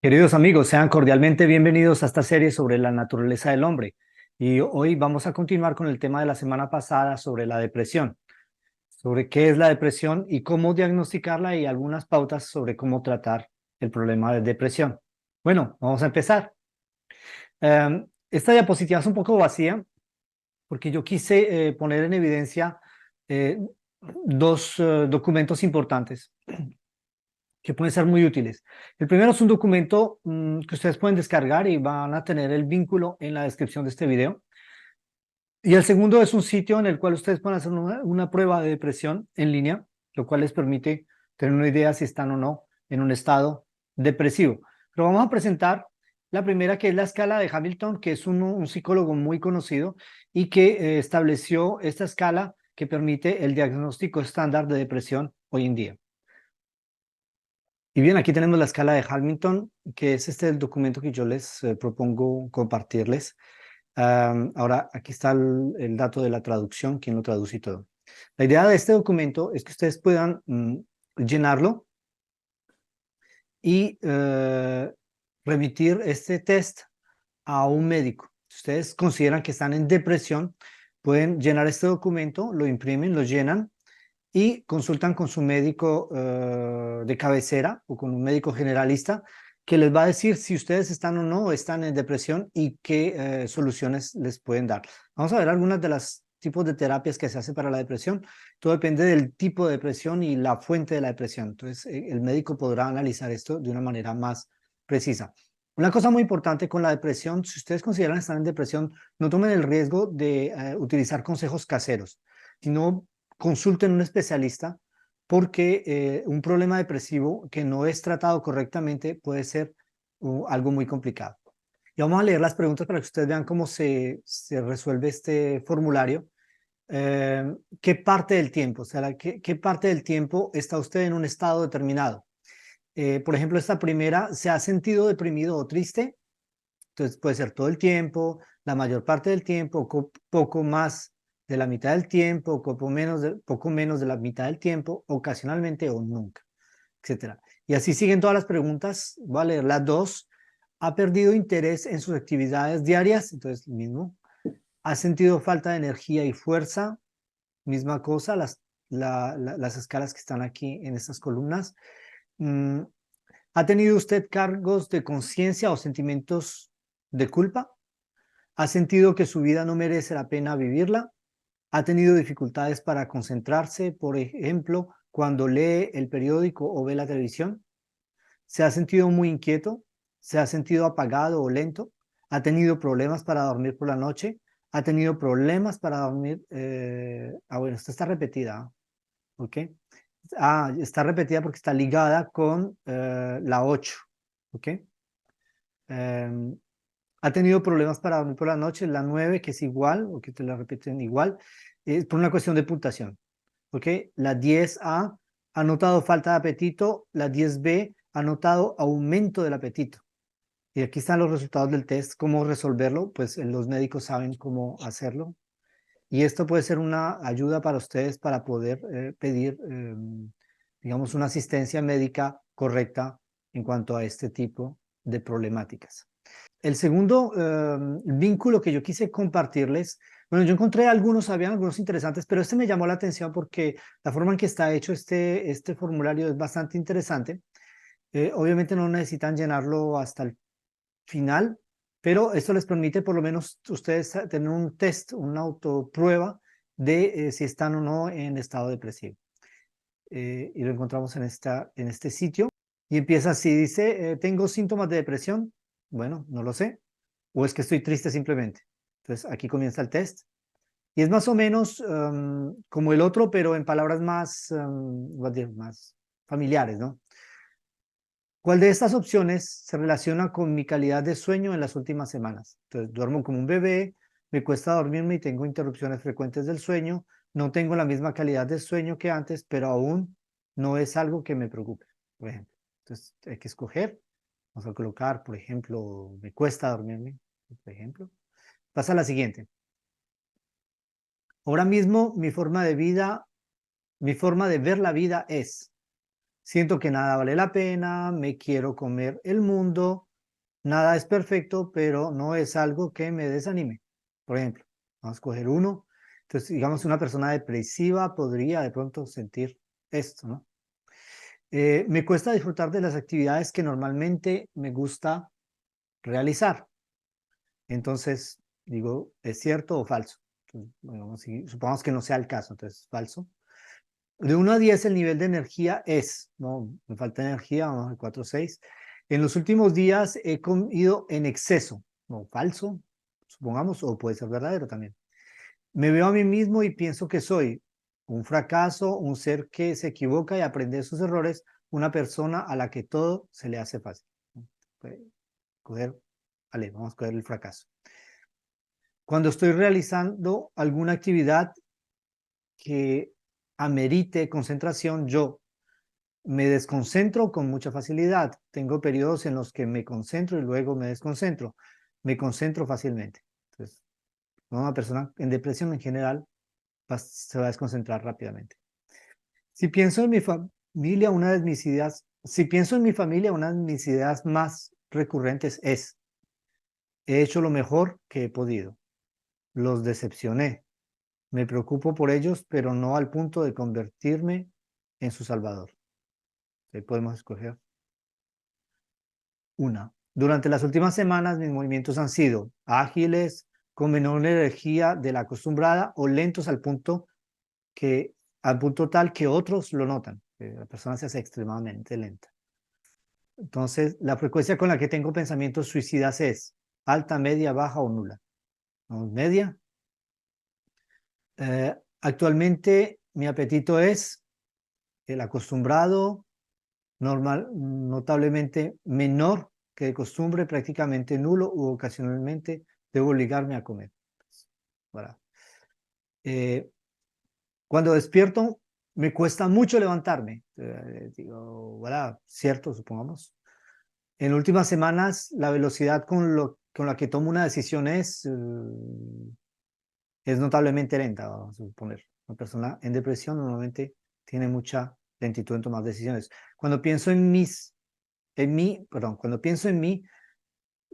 Queridos amigos, sean cordialmente bienvenidos a esta serie sobre la naturaleza del hombre. Y hoy vamos a continuar con el tema de la semana pasada sobre la depresión, sobre qué es la depresión y cómo diagnosticarla y algunas pautas sobre cómo tratar el problema de depresión. Bueno, vamos a empezar. Esta diapositiva es un poco vacía porque yo quise poner en evidencia eh, dos documentos importantes que pueden ser muy útiles. El primero es un documento que ustedes pueden descargar y van a tener el vínculo en la descripción de este video. Y el segundo es un sitio en el cual ustedes pueden hacer una prueba de depresión en línea, lo cual les permite tener una idea si están o no en un estado depresivo. Pero vamos a presentar la primera, que es la escala de Hamilton, que es un psicólogo muy conocido y que estableció esta escala que permite el diagnóstico estándar de depresión hoy en día. Y bien, aquí tenemos la escala de Hamilton, que es el documento que yo les propongo compartirles. Ahora, aquí está el dato de la traducción, quién lo traduce y todo. La idea de este documento es que ustedes puedan llenarlo y remitir este test a un médico. Si ustedes consideran que están en depresión, pueden llenar este documento, lo imprimen, lo llenan y consultan con su médico de cabecera o con un médico generalista que les va a decir si ustedes están o no están en depresión y qué soluciones les pueden dar. Vamos a ver algunas de las tipos de terapias que se hace para la depresión. Todo depende del tipo de depresión y la fuente de la depresión. Entonces, el médico podrá analizar esto de una manera más precisa. Una cosa muy importante con la depresión, si ustedes consideran estar en depresión, no tomen el riesgo de utilizar consejos caseros, sino consulten a un especialista porque un problema depresivo que no es tratado correctamente puede ser algo muy complicado. Y vamos a leer las preguntas para que ustedes vean cómo se resuelve este formulario. ¿Qué parte del tiempo? O sea, ¿qué parte del tiempo está usted en un estado determinado? Por ejemplo, esta primera, ¿se ha sentido deprimido o triste? Entonces puede ser todo el tiempo, la mayor parte del tiempo, poco más de la mitad del tiempo, poco menos de la mitad del tiempo, ocasionalmente o nunca, etcétera. Y así siguen todas las preguntas. Voy a leer las dos. ¿Ha perdido interés en sus actividades diarias? Entonces, mismo. ¿Ha sentido falta de energía y fuerza? Misma cosa, las escalas que están aquí en estas columnas. Mm, ¿Ha tenido usted cargos de conciencia o sentimientos de culpa? ¿Ha sentido que su vida no merece la pena vivirla? ¿Ha tenido dificultades para concentrarse, por ejemplo, cuando lee el periódico o ve la televisión? ¿Se ha sentido muy inquieto? ¿Se ha sentido apagado o lento? ¿Ha tenido problemas para dormir por la noche? ¿Ha tenido problemas para dormir? Bueno, esta está repetida, ¿ok? Está repetida porque está ligada con la 8, ¿ok? Em, ha tenido problemas para dormir por la noche, la 9 que es igual, o que te la repiten igual, es por una cuestión de puntuación. ¿Ok? La 10A ha notado falta de apetito, la 10B ha notado aumento del apetito. Y aquí están los resultados del test, cómo resolverlo, pues los médicos saben cómo hacerlo. Y esto puede ser una ayuda para ustedes para poder pedir, digamos, una asistencia médica correcta en cuanto a este tipo de problemáticas. El segundo vínculo que yo quise compartirles, bueno, yo encontré algunos, habían algunos interesantes, pero este me llamó la atención porque la forma en que está hecho este formulario es bastante interesante. Obviamente no necesitan llenarlo hasta el final, pero esto les permite por lo menos ustedes tener un test, una autoprueba de si están o no en estado depresivo. Y lo encontramos en este sitio. Y empieza así, dice, ¿tengo síntomas de depresión? Bueno, no lo sé. ¿O es que estoy triste simplemente? Entonces, aquí comienza el test. Y es más o menos como el otro, pero en palabras más familiares, ¿no? ¿Cuál de estas opciones se relaciona con mi calidad de sueño en las últimas semanas? Entonces, duermo como un bebé, me cuesta dormirme y tengo interrupciones frecuentes del sueño, no tengo la misma calidad de sueño que antes, pero aún no es algo que me preocupe, por ejemplo. Entonces, hay que escoger. Vamos a colocar, por ejemplo, me cuesta dormirme, por ejemplo. Pasa a la siguiente. Ahora mismo mi forma de ver la vida es. Siento que nada vale la pena, me quiero comer el mundo, nada es perfecto, pero no es algo que me desanime. Por ejemplo, vamos a escoger uno. Entonces, digamos, una persona depresiva podría de pronto sentir esto, ¿no? Me cuesta disfrutar de las actividades que normalmente me gusta realizar. Entonces, digo, ¿es cierto o falso? Entonces, bueno, supongamos que no sea el caso, entonces, falso. De 1 a 10 el nivel de energía es, no, me falta energía, vamos al 4, 6. En los últimos días he comido en exceso, no, falso, supongamos, o puede ser verdadero también. Me veo a mí mismo y pienso que soy un fracaso, un ser que se equivoca y aprende de sus errores, una persona a la que todo se le hace fácil. Puede coger, vale, vamos a coger el fracaso. Cuando estoy realizando alguna actividad que amerite concentración, yo me desconcentro con mucha facilidad. Tengo periodos en los que me concentro y luego me desconcentro. Me concentro fácilmente. Entonces, una persona en depresión en general se va a desconcentrar rápidamente. Si pienso en mi familia, una de mis ideas, si pienso en mi familia, una de mis ideas más recurrentes es, he hecho lo mejor que he podido. Los decepcioné. Me preocupo por ellos, pero no al punto de convertirme en su salvador. Ahí podemos escoger una. Durante las últimas semanas, mis movimientos han sido ágiles, con menor energía de la acostumbrada o lentos al punto tal que otros lo notan. La persona se hace extremadamente lenta. Entonces, la frecuencia con la que tengo pensamientos suicidas es alta, media, baja o nula. ¿No? Media. Actualmente, mi apetito es el acostumbrado, notablemente menor que de costumbre, prácticamente nulo u ocasionalmente debo obligarme a comer. Voilà. Cuando despierto, me cuesta mucho levantarme. Digo, voilà, cierto, supongamos. En últimas semanas, la velocidad con la que tomo una decisión es notablemente lenta, vamos a suponer. Una persona en depresión normalmente tiene mucha lentitud en tomar decisiones. Cuando pienso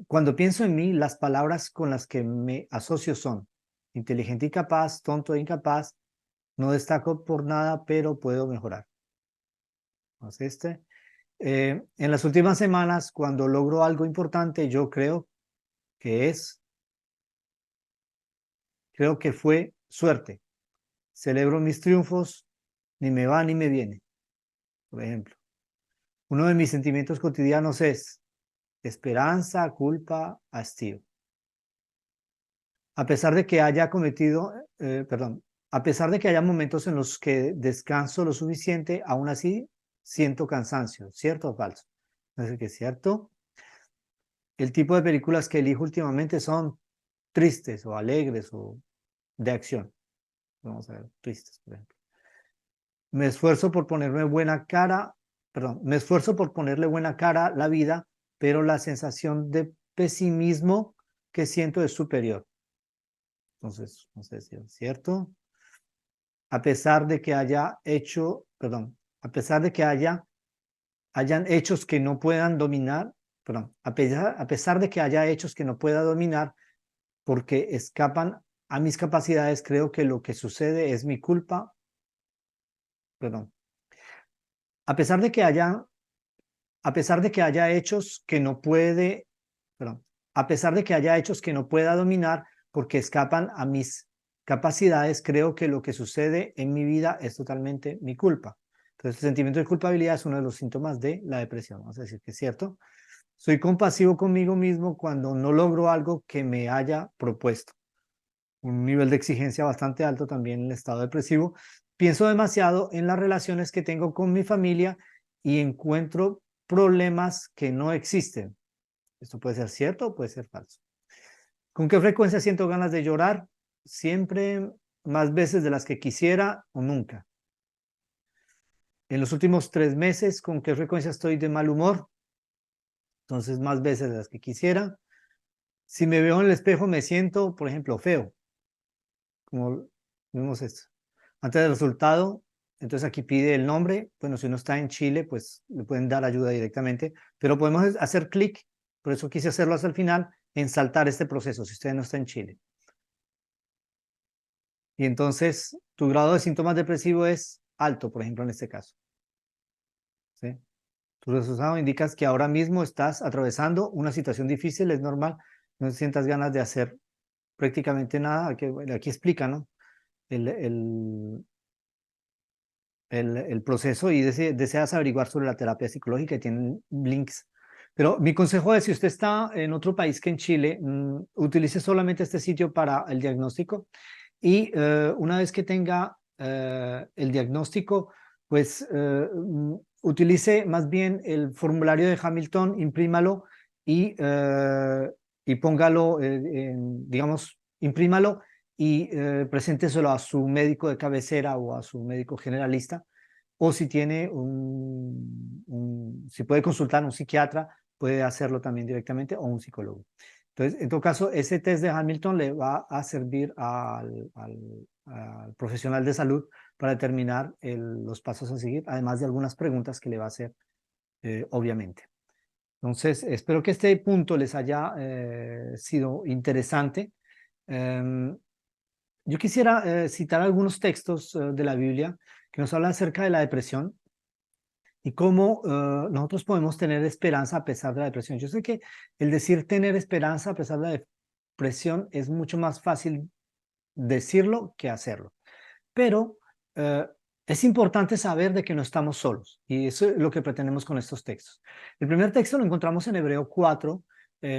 cuando pienso en mí, las palabras con las que me asocio son inteligente y capaz, tonto e incapaz, no destaco por nada, pero puedo mejorar. Entonces, en las últimas semanas, cuando logro algo importante, yo que creo que fue suerte. Celebro mis triunfos, ni me va ni me viene, por ejemplo. Uno de mis sentimientos cotidianos es esperanza, culpa, hastío. A pesar de que haya perdón, a pesar de que haya momentos en los que descanso lo suficiente, aún así siento cansancio, ¿cierto o falso? No sé qué es cierto. El tipo de películas que elijo últimamente son tristes o alegres o de acción. Vamos a ver, tristes, por ejemplo. Me esfuerzo por ponerme buena cara, perdón, me esfuerzo por ponerle buena cara a la vida, pero la sensación de pesimismo que siento es superior. Entonces, no sé si es cierto. A pesar de que haya hecho, perdón, a pesar de que hayan hechos que no puedan dominar, perdón, a pesar de que haya hechos que no pueda dominar porque escapan a mis capacidades, creo que lo que sucede es mi culpa, perdón, a pesar de que haya, a pesar de que haya hechos que no puede, perdón, a pesar de que haya hechos que no pueda dominar porque escapan a mis capacidades, creo que lo que sucede en mi vida es totalmente mi culpa. Entonces, el sentimiento de culpabilidad es uno de los síntomas de la depresión. Vamos a decir que es cierto. Soy compasivo conmigo mismo cuando no logro algo que me haya propuesto. Un nivel de exigencia bastante alto también en el estado depresivo. Pienso demasiado en las relaciones que tengo con mi familia y encuentro problemas que no existen. Esto puede ser cierto o puede ser falso. ¿Con qué frecuencia siento ganas de llorar? Siempre, más veces de las que quisiera o nunca. En los últimos 3 meses, ¿con qué frecuencia estoy de mal humor? Entonces, más veces de las que quisiera. Si me veo en el espejo, me siento, por ejemplo, feo, como vimos esto. Antes del resultado, Entonces aquí pide el nombre. Bueno, si uno está en Chile, pues le pueden dar ayuda directamente, pero podemos hacer clic, por eso quise hacerlo hasta el final, en saltar este proceso, si usted no está en Chile. Y entonces tu grado de síntomas depresivos es alto, por ejemplo, en este caso. ¿Sí? Tu resultado indica que ahora mismo estás atravesando una situación difícil, es normal, no sientas ganas de hacer prácticamente nada. Aquí explica, ¿no? El, el, el proceso y deseas averiguar sobre la terapia psicológica y tienen links. Pero mi consejo es, si usted está en otro país que en Chile, utilice solamente este sitio para el diagnóstico y una vez que tenga el diagnóstico, pues utilice más bien el formulario de Hamilton, imprímalo y póngalo, digamos, imprímalo y presénteselo a su médico de cabecera o a su médico generalista, o si tiene si puede consultar a un psiquiatra, puede hacerlo también directamente, o un psicólogo. Entonces, en todo caso, ese test de Hamilton le va a servir al profesional de salud para determinar los pasos a seguir, además de algunas preguntas que le va a hacer, obviamente. Entonces, espero que este punto les haya sido interesante. Em, yo quisiera citar algunos textos de la Biblia que nos hablan acerca de la depresión y cómo nosotros podemos tener esperanza a pesar de la depresión. Yo sé que el decir tener esperanza a pesar de la depresión es mucho más fácil decirlo que hacerlo, pero eh, es importante saber de que no estamos solos, y eso es lo que pretendemos con estos textos. El primer texto lo encontramos en Hebreo 4,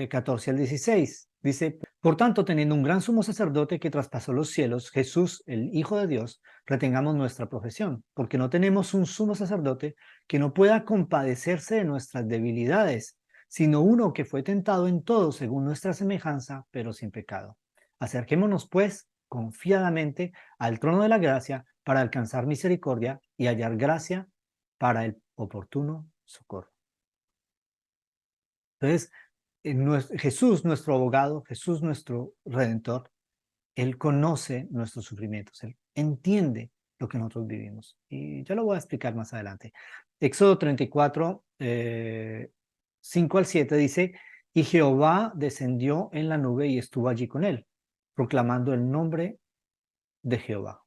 14 al 16. Dice: por tanto, teniendo un gran sumo sacerdote que traspasó los cielos, Jesús, el Hijo de Dios, retengamos nuestra profesión, porque no tenemos un sumo sacerdote que no pueda compadecerse de nuestras debilidades, sino uno que fue tentado en todo según nuestra semejanza, pero sin pecado. Acerquémonos, pues, confiadamente al trono de la gracia para alcanzar misericordia y hallar gracia para el oportuno socorro. Entonces, Jesús, nuestro abogado, Jesús, nuestro redentor, Él conoce nuestros sufrimientos, Él entiende lo que nosotros vivimos. Y yo lo voy a explicar más adelante. Éxodo 34, 5 al 7 dice: y Jehová descendió en la nube y estuvo allí con él, proclamando el nombre de Jehová.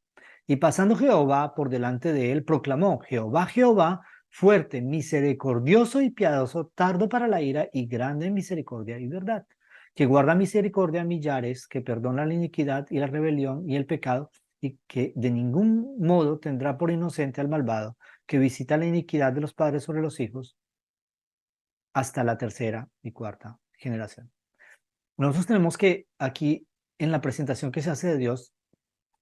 Y pasando Jehová por delante de él, proclamó: Jehová, Jehová, fuerte, misericordioso y piadoso, tardo para la ira y grande en misericordia y verdad, que guarda misericordia a millares, que perdona la iniquidad y la rebelión y el pecado, y que de ningún modo tendrá por inocente al malvado, que visita la iniquidad de los padres sobre los hijos hasta la tercera y cuarta generación. Nosotros tenemos que aquí, en la presentación que se hace de Dios,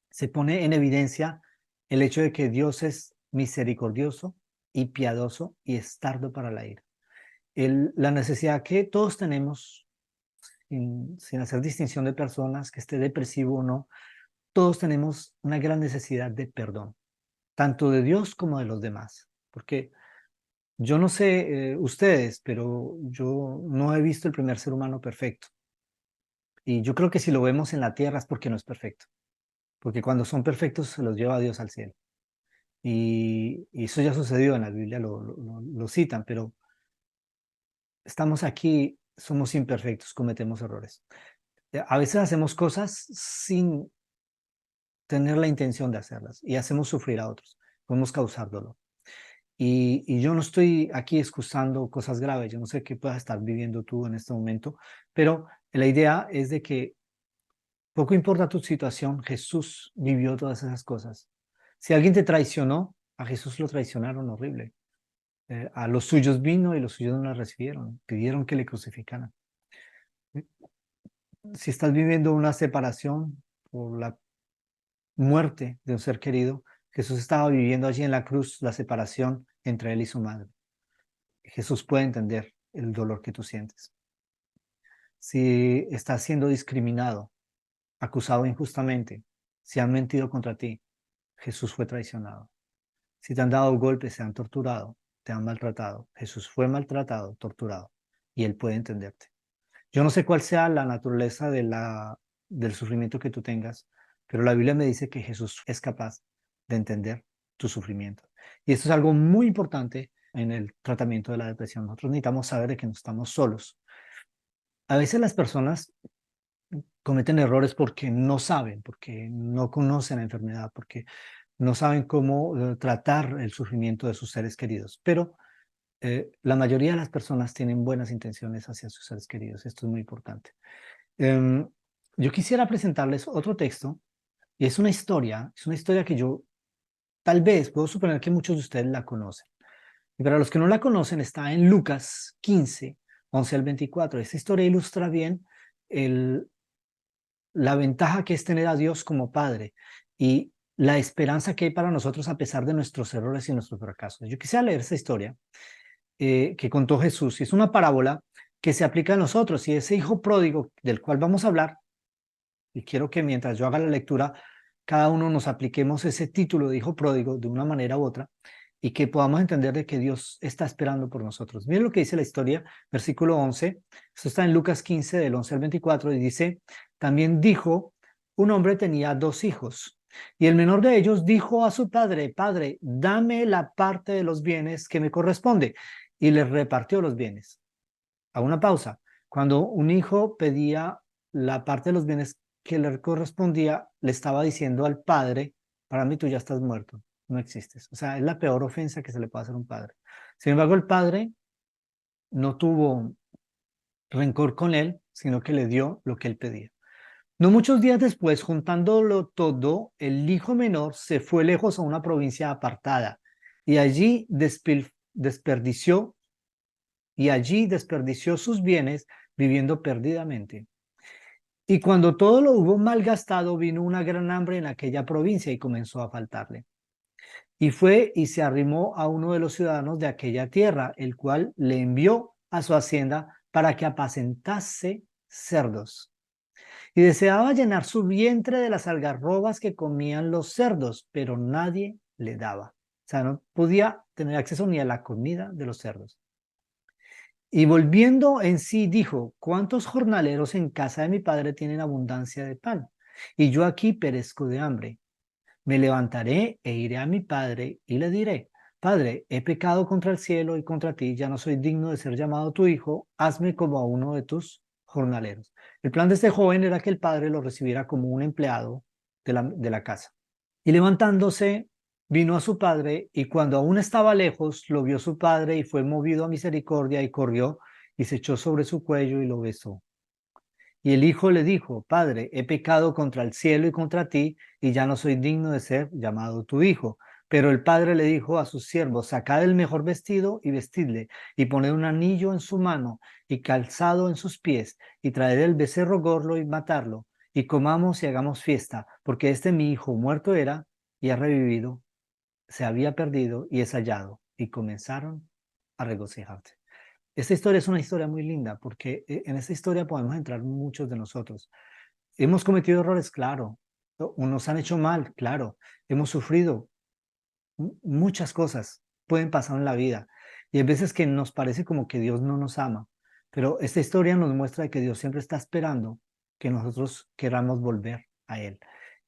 se pone en evidencia el hecho de que Dios es misericordioso y piadoso y es tardo para la ira. La necesidad que todos tenemos, sin hacer distinción de personas, que esté depresivo o no, todos tenemos una gran necesidad de perdón, tanto de Dios como de los demás. Porque yo no sé ustedes, pero yo no he visto el primer ser humano perfecto. Y yo creo que si lo vemos en la tierra es porque no es perfecto. Porque cuando son perfectos se los lleva a Dios al cielo. Y eso ya sucedió en la Biblia, lo citan, pero estamos aquí, somos imperfectos, cometemos errores. A veces hacemos cosas sin tener la intención de hacerlas y hacemos sufrir a otros, podemos causar dolor. Y yo no estoy aquí excusando cosas graves, yo no sé qué puedas estar viviendo tú en este momento, pero la idea es de que poco importa tu situación, Jesús vivió todas esas cosas. Si alguien te traicionó, a Jesús lo traicionaron horrible. A los suyos vino y los suyos no la recibieron, pidieron que le crucificaran. Si estás viviendo una separación por la muerte de un ser querido, Jesús estaba viviendo allí en la cruz la separación entre él y su madre. Jesús puede entender el dolor que tú sientes. Si estás siendo discriminado, acusado injustamente, si han mentido contra ti, Jesús fue traicionado. Si te han dado golpes, se han torturado, te han maltratado, Jesús fue maltratado, torturado, y Él puede entenderte. Yo no sé cuál sea la naturaleza del sufrimiento que tú tengas, pero la Biblia me dice que Jesús es capaz de entender tu sufrimiento. Y esto es algo muy importante en el tratamiento de la depresión. Nosotros necesitamos saber de que no estamos solos. A veces las personas cometen errores porque no saben, porque no conocen la enfermedad, porque no saben cómo tratar el sufrimiento de sus seres queridos. Pero la mayoría de las personas tienen buenas intenciones hacia sus seres queridos. Esto es muy importante. Yo quisiera presentarles otro texto y es una historia que yo tal vez puedo suponer que muchos de ustedes la conocen. Y para los que no la conocen, está en Lucas 15, 11 al 24. Esta historia ilustra bien la ventaja que es tener a Dios como Padre y la esperanza que hay para nosotros a pesar de nuestros errores y nuestros fracasos. Yo quisiera leer esta historia que contó Jesús. Y es una parábola que se aplica a nosotros. Y ese hijo pródigo del cual vamos a hablar, y quiero que mientras yo haga la lectura, cada uno nos apliquemos ese título de hijo pródigo de una manera u otra y que podamos entender de que Dios está esperando por nosotros. Miren lo que dice la historia, versículo 11. Esto está en Lucas 15, del 11 al 24, y dice, también dijo, un hombre tenía 2 hijos, y el menor de ellos dijo a su padre, Padre, dame la parte de los bienes que me corresponde, y les repartió los bienes. A una pausa. Cuando un hijo pedía la parte de los bienes que le correspondía, le estaba diciendo al padre, para mí tú ya estás muerto, no existes. O sea, es la peor ofensa que se le puede hacer a un padre. Sin embargo, el padre no tuvo rencor con él, sino que le dio lo que él pedía. No muchos días después, juntándolo todo, el hijo menor se fue lejos a una provincia apartada y allí desperdició sus bienes viviendo perdidamente. Y cuando todo lo hubo malgastado, vino una gran hambre en aquella provincia y comenzó a faltarle. Y fue y se arrimó a uno de los ciudadanos de aquella tierra, el cual le envió a su hacienda para que apacentase cerdos. Y deseaba llenar su vientre de las algarrobas que comían los cerdos, pero nadie le daba. O sea, no podía tener acceso ni a la comida de los cerdos. Y volviendo en sí, dijo, ¿cuántos jornaleros en casa de mi padre tienen abundancia de pan? Y yo aquí perezco de hambre. Me levantaré e iré a mi padre y le diré, Padre, he pecado contra el cielo y contra ti, ya no soy digno de ser llamado tu hijo, hazme como a uno de tus jornaleros. El plan de este joven era que el padre lo recibiera como un empleado de la casa. Y levantándose, vino a su padre, y cuando aún estaba lejos, lo vio su padre y fue movido a misericordia y corrió y se echó sobre su cuello y lo besó. Y el hijo le dijo, Padre, he pecado contra el cielo y contra ti, y ya no soy digno de ser llamado tu hijo. Pero el padre le dijo a sus siervos, sacad el mejor vestido y vestidle, y poned un anillo en su mano y calzado en sus pies, y traed el becerro gordo y matarlo, y comamos y hagamos fiesta, porque este mi hijo muerto era y ha revivido, se había perdido y es hallado. Y comenzaron a regocijarse. Esta historia es una historia muy linda porque en esta historia podemos entrar muchos de nosotros. Hemos cometido errores, claro. Nos han hecho mal, claro. Hemos sufrido muchas cosas. Pueden pasar en la vida. Y hay veces que nos parece como que Dios no nos ama. Pero esta historia nos muestra que Dios siempre está esperando que nosotros queramos volver a Él.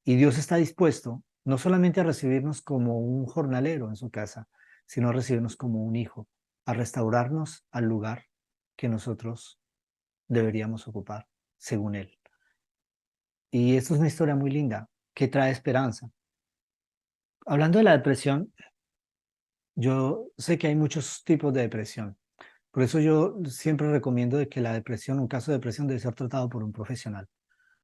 Y Dios está dispuesto no solamente a recibirnos como un jornalero en su casa, sino a recibirnos como un hijo, a restaurarnos al lugar que nosotros deberíamos ocupar, según Él. Y esto es una historia muy linda, que trae esperanza. Hablando de la depresión, yo sé que hay muchos tipos de depresión. Por eso yo siempre recomiendo de que la depresión, un caso de depresión, debe ser tratado por un profesional.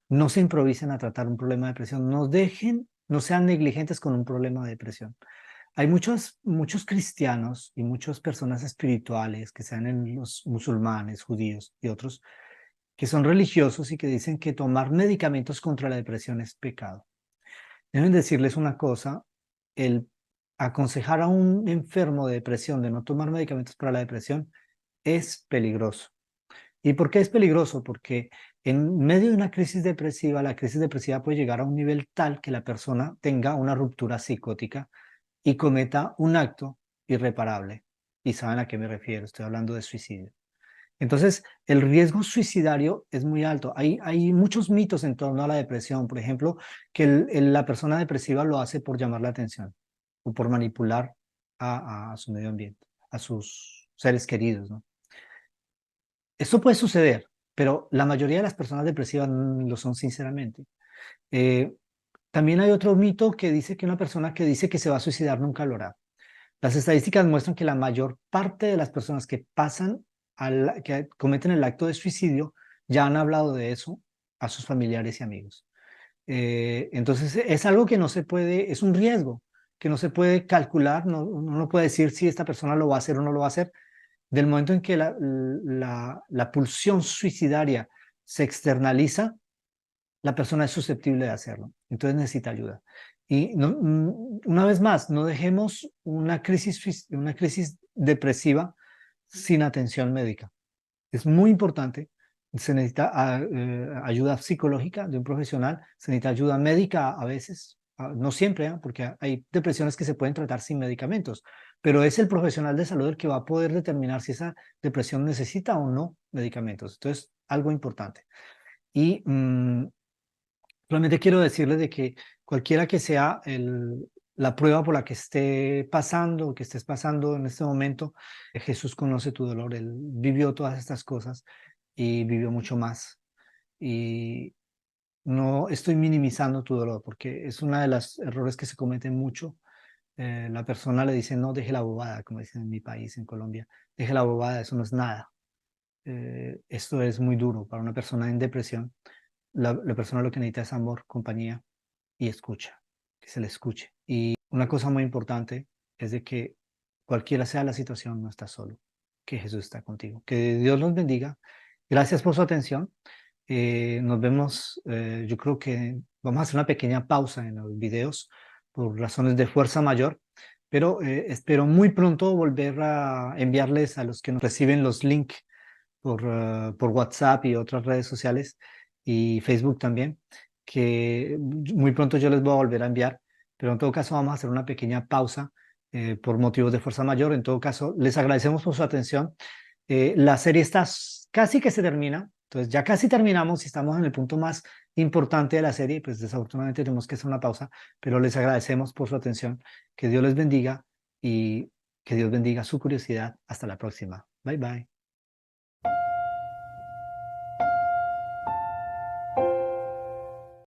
No se improvisen a tratar un problema de depresión. No sean negligentes con un problema de depresión. Hay muchos cristianos y muchas personas espirituales, que sean en los musulmanes, judíos y otros, que son religiosos y que dicen que tomar medicamentos contra la depresión es pecado. Deben decirles una cosa, el aconsejar a un enfermo de depresión de no tomar medicamentos para la depresión es peligroso. ¿Y por qué es peligroso? Porque en medio de una crisis depresiva, la crisis depresiva puede llegar a un nivel tal que la persona tenga una ruptura psicótica y cometa un acto irreparable. Y saben a qué me refiero, estoy hablando de suicidio. Entonces, el riesgo suicidario es muy alto. Hay muchos mitos en torno a la depresión. Por ejemplo, que la persona depresiva lo hace por llamar la atención. o por manipular a su medio ambiente, a sus seres queridos, ¿no? Esto puede suceder, pero la mayoría de las personas depresivas no lo son sinceramente. Eh, También hay otro mito que dice que una persona que dice que se va a suicidar nunca lo hará. Las estadísticas muestran que la mayor parte de las personas que que cometen el acto de suicidio ya han hablado de eso a sus familiares y amigos. Entonces es algo que no se puede, es un riesgo que no se puede calcular, no, uno no puede decir si esta persona lo va a hacer o no lo va a hacer. Del momento en que la pulsión suicidaria se externaliza, la persona es susceptible de hacerlo, entonces necesita ayuda. Y una vez más, no dejemos una crisis depresiva sin atención médica. Es muy importante, se necesita ayuda psicológica de un profesional, se necesita ayuda médica a veces, no siempre, porque hay depresiones que se pueden tratar sin medicamentos, pero es el profesional de salud el que va a poder determinar si esa depresión necesita o no medicamentos. Entonces, algo importante. Y solamente quiero decirles de que cualquiera que sea la prueba por la que esté pasando, que estés pasando en este momento, Jesús conoce tu dolor, Él vivió todas estas cosas y vivió mucho más. Y no estoy minimizando tu dolor, porque es uno de los errores que se cometen mucho. La persona le dice, no, deje la bobada, como dicen en mi país, en Colombia, deje la bobada, eso no es nada. Esto es muy duro para una persona en depresión. La persona lo que necesita es amor, compañía y escucha, que se le escuche. Y una cosa muy importante es de que cualquiera sea la situación, no estás solo, que Jesús está contigo. Que Dios los bendiga. Gracias por su atención. Nos vemos, yo creo que vamos a hacer una pequeña pausa en los videos por razones de fuerza mayor, pero espero muy pronto volver a enviarles a los que nos reciben los links por WhatsApp y otras redes sociales y Facebook también, que muy pronto yo les voy a volver a enviar, pero en todo caso vamos a hacer una pequeña pausa por motivos de fuerza mayor. En todo caso, les agradecemos por su atención. La serie está casi que se termina, entonces ya casi terminamos y estamos en el punto más importante de la serie, pues desafortunadamente tenemos que hacer una pausa, pero les agradecemos por su atención. Que Dios les bendiga y que Dios bendiga su curiosidad. Hasta la próxima. Bye bye.